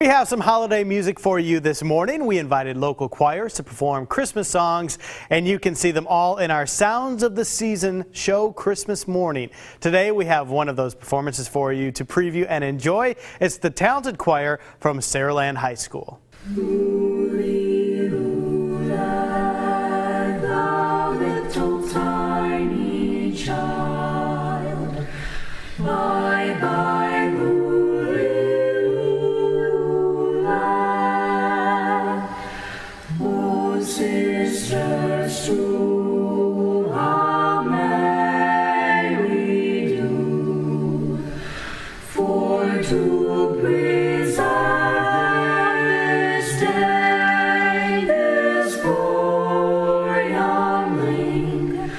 We have some holiday music for you this morning. We invited local choirs to perform Christmas songs, and you can see them all in our Sounds of the Season show Christmas morning. Today we have one of those performances for you to preview and enjoy. It's the talented choir from Saraland High School. Bye bye, Lula. Oh, sisters true, how may we do for to preserve this day, this poor youngling,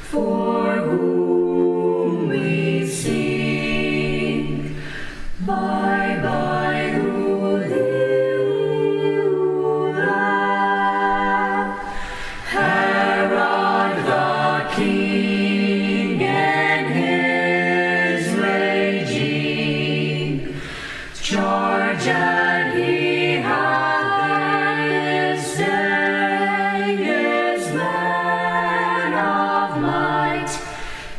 for whom we sing. Bye bye, Lula. Herod the king and his raging charge, and he hath this day his man of might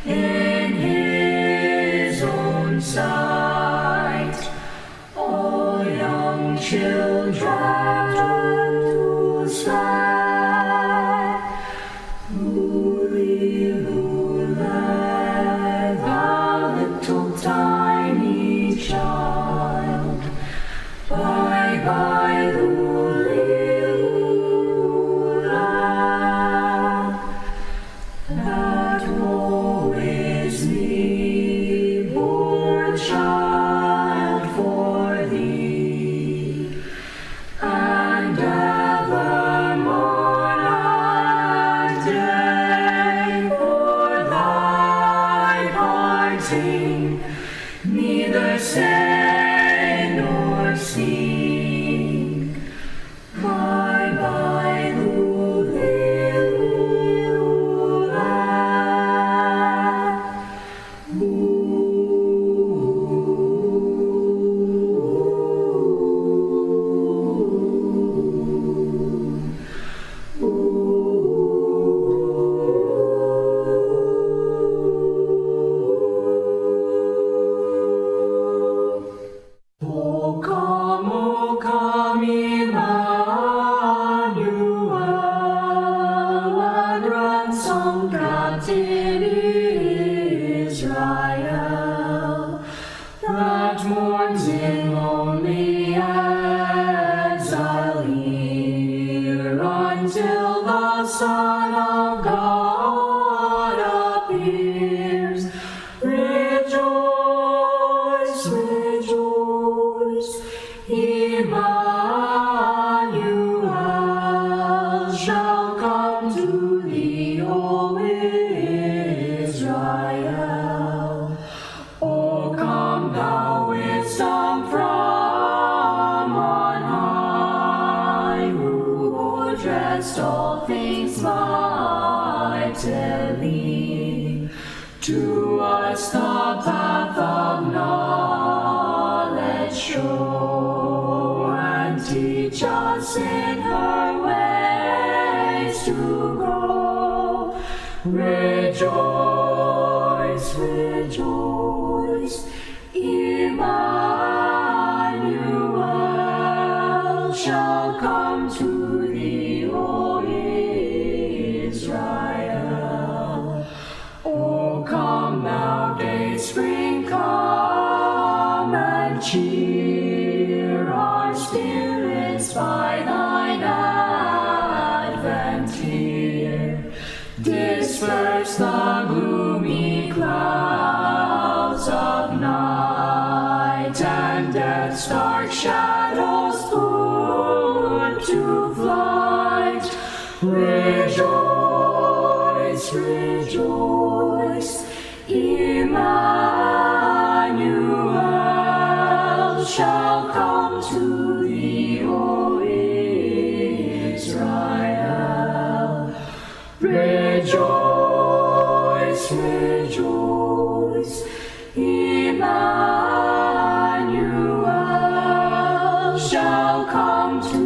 in his own sight. All young children to sigh. Luli, Lula, thou little tiny child. Bye bye, Luli, Lula. That woe is me, poor child, for thee, and evermore night day for thy parting, neither say nor sing. Bye bye, Luli, Lula. O come, Emmanuel, and ransom captive Israel, that mourns in lonely exile here, until the Son of God appears. Rejoice, rejoice, Emmanuel shall come to thee, O Israel. O come, thou wisdom from on high, who dressed all things mightily, to us the path of knowledge show, and teach us in her ways to go. Rejoice, rejoice, Emmanuel shall come to thee, O Israel. O come, thou day spring, come and cheer our spirits by thine advent here. Disperse the gloomy clouds of night, and death's dark shadows put to flight. Rejoice, rejoice, Emmanuel shall come to thee, O Israel. Rejoice, rejoice, Emmanuel shall come to